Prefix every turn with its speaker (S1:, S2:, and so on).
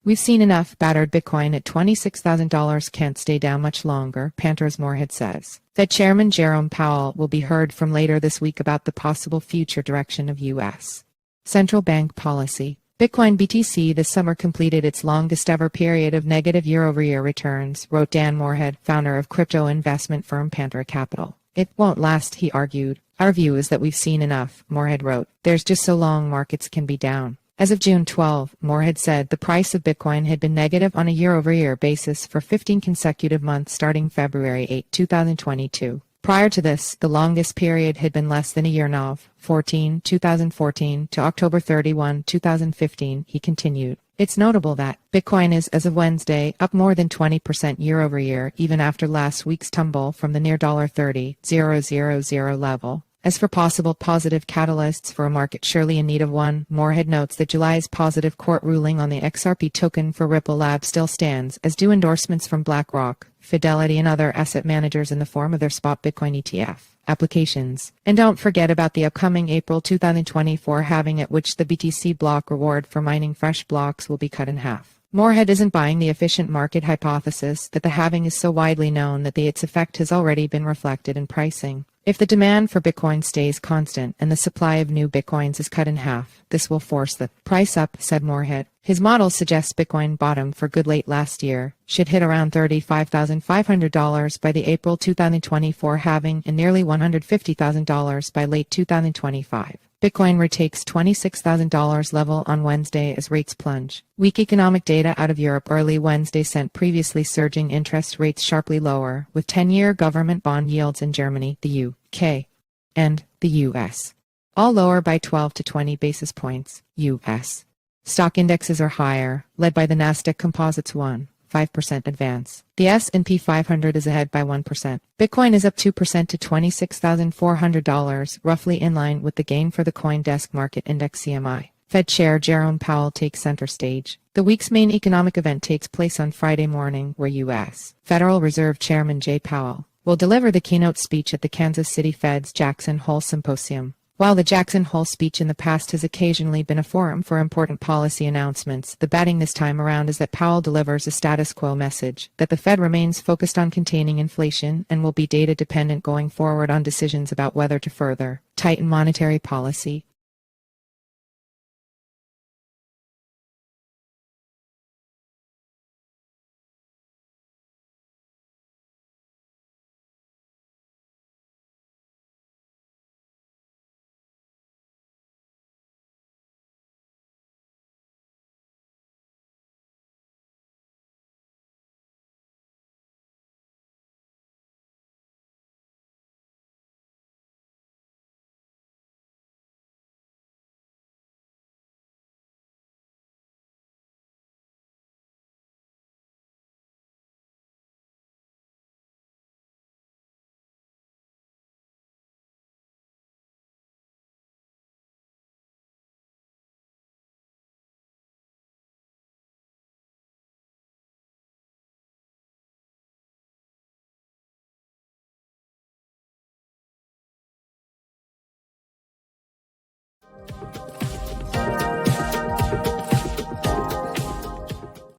S1: We've seen enough. Battered Bitcoin at $26,000 can't stay down much longer, Pantera Morehead says. Fed Chairman Jerome Powell will be heard from later this week about the possible future direction of U.S. central bank policy. Bitcoin BTC this summer completed its longest ever period of negative year-over-year returns, wrote Dan Morehead, founder of crypto investment firm Pantera Capital. It won't last, he argued. Our view is that we've seen enough, Morehead wrote. There's just so long markets can be down. As of June 12, Morehead said the price of Bitcoin had been negative on a year-over-year basis for 15 consecutive months starting February 8, 2022. Prior to this, the longest period had been less than a year, Nov. 2014 to October 31, 2015, he continued. It's notable that Bitcoin is, as of Wednesday, up more than 20% year-over-year, even after last week's tumble from the near $30,000 level. As for possible positive catalysts for a market surely in need of one, Morehead notes that July's positive court ruling on the XRP token for Ripple Labs still stands, as do endorsements from BlackRock, Fidelity, and other asset managers in the form of their spot Bitcoin ETF applications. And don't forget about the upcoming April 2024 halving, at which the BTC block reward for mining fresh blocks will be cut in half. Morehead isn't buying the efficient market hypothesis that the halving is so widely known that its effect has already been reflected in pricing. If the demand for Bitcoin stays constant and the supply of new Bitcoins is cut in half, this will force the price up, said Morehead. His model suggests Bitcoin bottomed for good late last year, should hit around $35,500 by the April 2024 halving and nearly $150,000 by late 2025. Bitcoin retakes $26,000 level on Wednesday as rates plunge. Weak economic data out of Europe early Wednesday sent previously surging interest rates sharply lower, with 10-year government bond yields in Germany, the UK, and the US all lower by 12 to 20 basis points. US stock indexes are higher, led by the Nasdaq Composites 1.5% advance. The S&P 500 is ahead by 1%. Bitcoin is up 2% to $26,400, roughly in line with the gain for the CoinDesk Market Index CMI. Fed Chair Jerome Powell takes center stage. The week's main economic event takes place on Friday morning, where U.S. Federal Reserve Chairman Jay Powell will deliver the keynote speech at the Kansas City Fed's Jackson Hole Symposium. While the Jackson Hole speech in the past has occasionally been a forum for important policy announcements, the betting this time around is that Powell delivers a status quo message, that the Fed remains focused on containing inflation and will be data dependent going forward on decisions about whether to further tighten monetary policy.